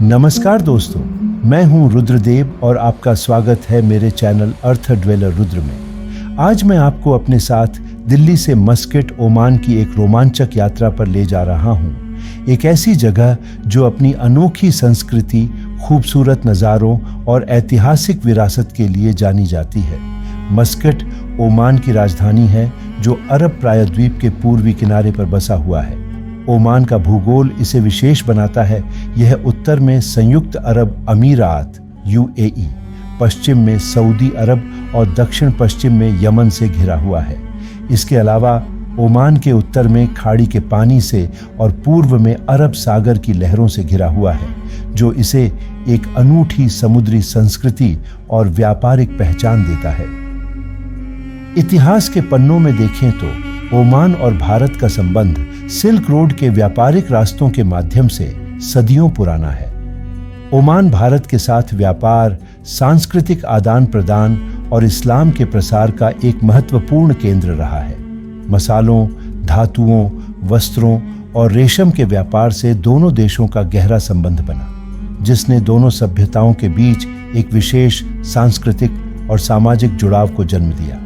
नमस्कार दोस्तों, मैं हूं रुद्रदेव और आपका स्वागत है मेरे चैनल अर्थ ड्वेलर रुद्र में। आज मैं आपको अपने साथ दिल्ली से मस्कट, ओमान की एक रोमांचक यात्रा पर ले जा रहा हूं। एक ऐसी जगह जो अपनी अनोखी संस्कृति, खूबसूरत नज़ारों और ऐतिहासिक विरासत के लिए जानी जाती है। मस्कट ओमान की राजधानी है जो अरब प्रायद्वीप के पूर्वी किनारे पर बसा हुआ है। ओमान का भूगोल इसे विशेष बनाता है। यह उत्तर में संयुक्त अरब अमीरात UAE, पश्चिम में सऊदी अरब और दक्षिण पश्चिम में यमन से घिरा हुआ है। इसके अलावा ओमान के उत्तर में खाड़ी के पानी से और पूर्व में अरब सागर की लहरों से घिरा हुआ है, जो इसे एक अनूठी समुद्री संस्कृति और व्यापारिक पहचान देता है। इतिहास के पन्नों में देखें तो ओमान और भारत का संबंध सिल्क रोड के व्यापारिक रास्तों के माध्यम से सदियों पुराना है। ओमान भारत के साथ व्यापार, सांस्कृतिक आदान प्रदान और इस्लाम के प्रसार का एक महत्वपूर्ण केंद्र रहा है। मसालों, धातुओं, वस्त्रों और रेशम के व्यापार से दोनों देशों का गहरा संबंध बना, जिसने दोनों सभ्यताओं के बीच एक विशेष सांस्कृतिक और सामाजिक जुड़ाव को जन्म दिया।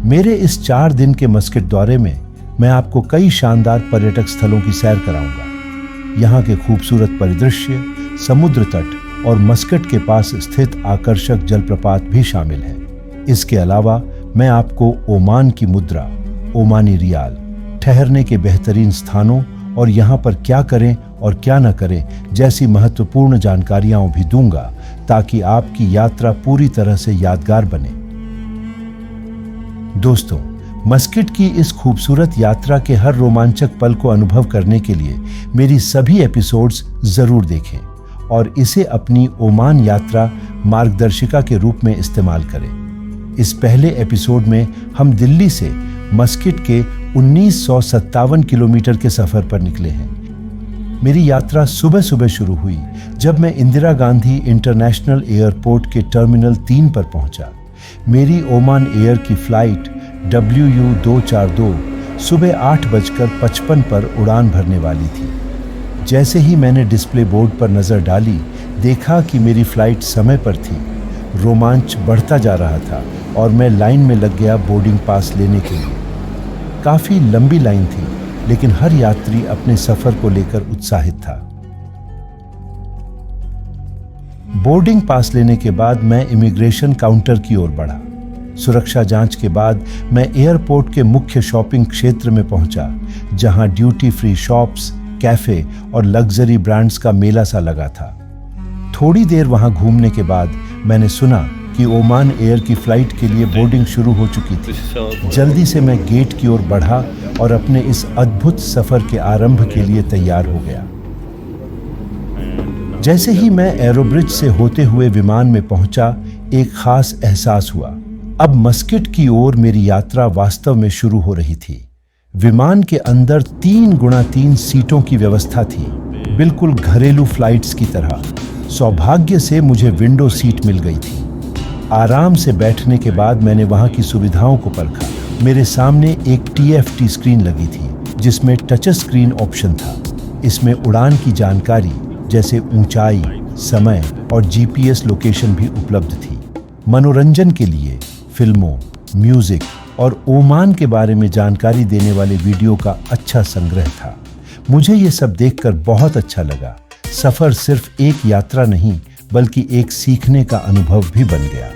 मेरे इस 4 दिन के मस्कट दौरे में मैं आपको कई शानदार पर्यटक स्थलों की सैर कराऊंगा। यहाँ के खूबसूरत परिदृश्य, समुद्र तट और मस्कट के पास स्थित आकर्षक जलप्रपात भी शामिल हैं। इसके अलावा मैं आपको ओमान की मुद्रा, ओमानी रियाल, ठहरने के बेहतरीन स्थानों और यहाँ पर क्या करें और क्या न करें जैसी महत्वपूर्ण जानकारियां भी दूंगा, ताकि आपकी यात्रा पूरी तरह से यादगार बने। दोस्तों, मस्कट की इस खूबसूरत यात्रा के हर रोमांचक पल को अनुभव करने के लिए मेरी सभी एपिसोड्स जरूर देखें और इसे अपनी ओमान यात्रा मार्गदर्शिका के रूप में इस्तेमाल करें। इस पहले एपिसोड में हम दिल्ली से मस्कट के 1957 किलोमीटर के सफर पर निकले हैं। मेरी यात्रा सुबह सुबह शुरू हुई जब मैं इंदिरा गांधी इंटरनेशनल एयरपोर्ट के टर्मिनल 3 पर पहुंचा। मेरी ओमान एयर की फ्लाइट WU242 सुबह 8:55 पर उड़ान भरने वाली थी। जैसे ही मैंने डिस्प्ले बोर्ड पर नज़र डाली, देखा कि मेरी फ्लाइट समय पर थी। रोमांच बढ़ता जा रहा था और मैं लाइन में लग गया बोर्डिंग पास लेने के लिए। काफ़ी लंबी लाइन थी, लेकिन हर यात्री अपने सफ़र को लेकर उत्साहित था। बोर्डिंग पास लेने के बाद मैं इमिग्रेशन काउंटर की ओर बढ़ा। सुरक्षा जांच के बाद मैं एयरपोर्ट के मुख्य शॉपिंग क्षेत्र में पहुंचा, जहां ड्यूटी फ्री शॉप्स, कैफे और लग्जरी ब्रांड्स का मेला सा लगा था। थोड़ी देर वहां घूमने के बाद मैंने सुना कि ओमान एयर की फ्लाइट के लिए बोर्डिंग शुरू हो चुकी थी। जल्दी से मैं गेट की ओर बढ़ा और अपने इस अद्भुत सफर के आरंभ के लिए तैयार हो गया। जैसे ही मैं एरोब्रिज से होते हुए विमान में पहुंचा, एक खास एहसास हुआ। अब मस्कट की ओर मेरी यात्रा वास्तव में शुरू हो रही थी। विमान के अंदर 3x3 सीटों की व्यवस्था थी, बिल्कुल घरेलू फ्लाइट्स की तरह। सौभाग्य से मुझे विंडो सीट मिल गई थी। आराम से बैठने के बाद मैंने वहां की सुविधाओं को परखा। मेरे सामने एक TFT स्क्रीन लगी थी, जिसमें टच स्क्रीन ऑप्शन था। इसमें उड़ान की जानकारी जैसे ऊंचाई, समय और GPS लोकेशन भी उपलब्ध थी। मनोरंजन के लिए फिल्मों, म्यूजिक और ओमान के बारे में जानकारी देने वाले वीडियो का अच्छा संग्रह था। मुझे ये सब देखकर बहुत अच्छा लगा। सफर सिर्फ एक यात्रा नहीं, बल्कि एक सीखने का अनुभव भी बन गया।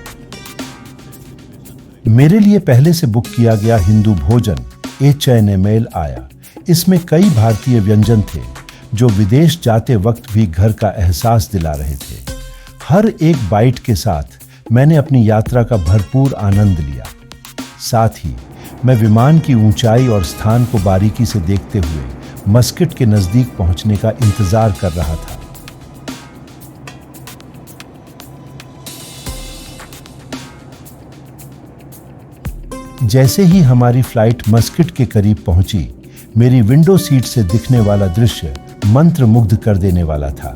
मेरे लिए पहले से बुक किया गया हिंदू भोजन HNML आया। इसमें कई भारतीय व्यंजन थे जो विदेश जाते वक्त भी घर का एहसास दिला रहे थे। हर एक बाइट के साथ मैंने अपनी यात्रा का भरपूर आनंद लिया। साथ ही मैं विमान की ऊंचाई और स्थान को बारीकी से देखते हुए मस्कट के नजदीक पहुंचने का इंतजार कर रहा था। जैसे ही हमारी फ्लाइट मस्कट के करीब पहुंची, मेरी विंडो सीट से दिखने वाला दृश्य मंत्रमुग्ध कर देने वाला था।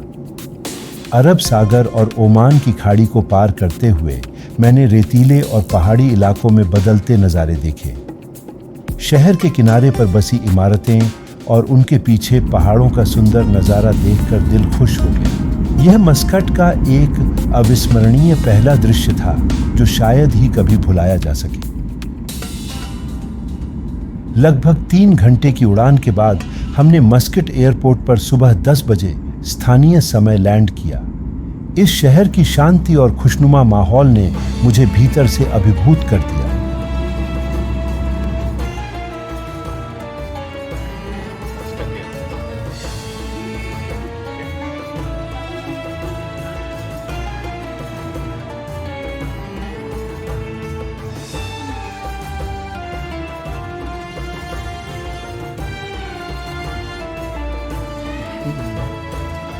अरब सागर और ओमान की खाड़ी को पार करते हुए मैंने रेतीले और पहाड़ी इलाकों में बदलते नज़ारे देखे। शहर के किनारे पर बसी इमारतें और उनके पीछे पहाड़ों का सुंदर नज़ारा देखकर दिल खुश हो गया। यह मस्कट का एक अविस्मरणीय पहला दृश्य था जो शायद ही कभी भुलाया जा सके। लगभग 3 घंटे की उड़ान के बाद हमने मस्कट एयरपोर्ट पर सुबह 10 बजे स्थानीय समय लैंड किया। इस शहर की शांति और खुशनुमा माहौल ने मुझे भीतर से अभिभूत कर दिया।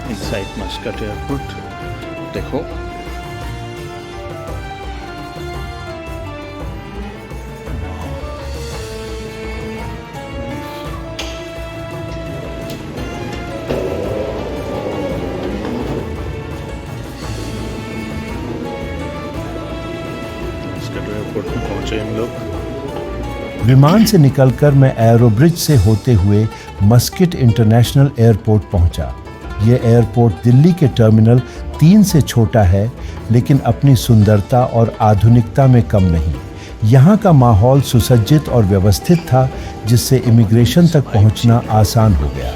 इनसाइड मस्कट एयरपोर्ट देखो, मस्कट एयरपोर्ट में पहुंचे हम लोग। विमान से निकलकर मैं एरोब्रिज से होते हुए मस्कट इंटरनेशनल एयरपोर्ट पहुंचा। यह एयरपोर्ट दिल्ली के टर्मिनल 3 से छोटा है, लेकिन अपनी सुंदरता और आधुनिकता में कम नहीं। यहाँ का माहौल सुसज्जित और व्यवस्थित था, जिससे इमिग्रेशन तक पहुँचना आसान हो गया।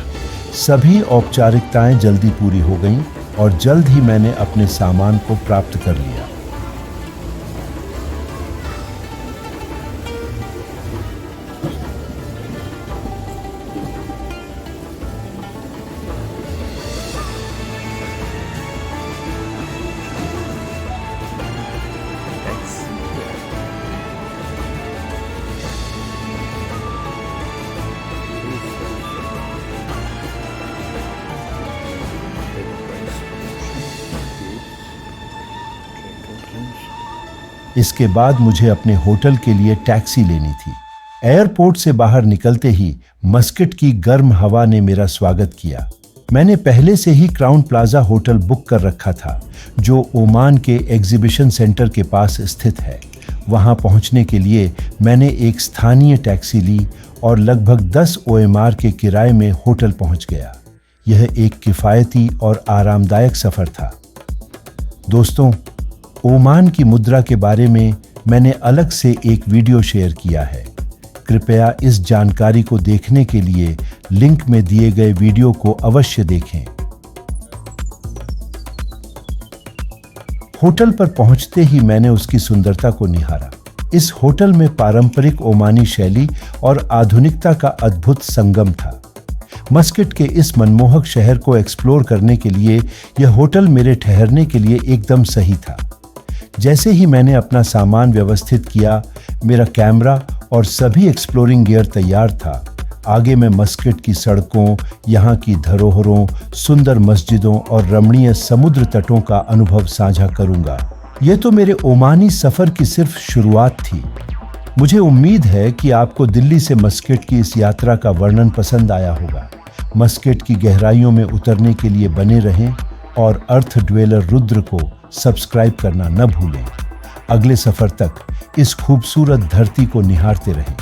सभी औपचारिकताएं जल्दी पूरी हो गईं और जल्द ही मैंने अपने सामान को प्राप्त कर लिया। इसके बाद मुझे अपने होटल के लिए टैक्सी लेनी थी। एयरपोर्ट से बाहर निकलते ही मस्कट की गर्म हवा ने मेरा स्वागत किया। मैंने पहले से ही क्राउन प्लाजा होटल बुक कर रखा था, जो ओमान के एग्जीबिशन सेंटर के पास स्थित है। वहां पहुंचने के लिए मैंने एक स्थानीय टैक्सी ली और लगभग 10 OMR के किराए में होटल पहुंच गया। यह एक किफ़ायती और आरामदायक सफ़र था। दोस्तों, ओमान की मुद्रा के बारे में मैंने अलग से एक वीडियो शेयर किया है। कृपया इस जानकारी को देखने के लिए लिंक में दिए गए वीडियो को अवश्य देखें। होटल पर पहुंचते ही मैंने उसकी सुंदरता को निहारा। इस होटल में पारंपरिक ओमानी शैली और आधुनिकता का अद्भुत संगम था। मस्कट के इस मनमोहक शहर को एक्सप्लोर करने के लिए यह होटल मेरे ठहरने के लिए एकदम सही था। जैसे ही मैंने अपना सामान व्यवस्थित किया, मेरा कैमरा और सभी एक्सप्लोरिंग गियर तैयार था। आगे मैं मस्कट की सड़कों, यहाँ की धरोहरों, सुंदर मस्जिदों और रमणीय समुद्र तटों का अनुभव साझा करूंगा। यह तो मेरे ओमानी सफ़र की सिर्फ शुरुआत थी। मुझे उम्मीद है कि आपको दिल्ली से मस्कट की इस यात्रा का वर्णन पसंद आया होगा। मस्कट की गहराइयों में उतरने के लिए बने रहें और अर्थ ड्वेलर रुद्र को सब्सक्राइब करना न भूलें। अगले सफ़र तक इस खूबसूरत धरती को निहारते रहें।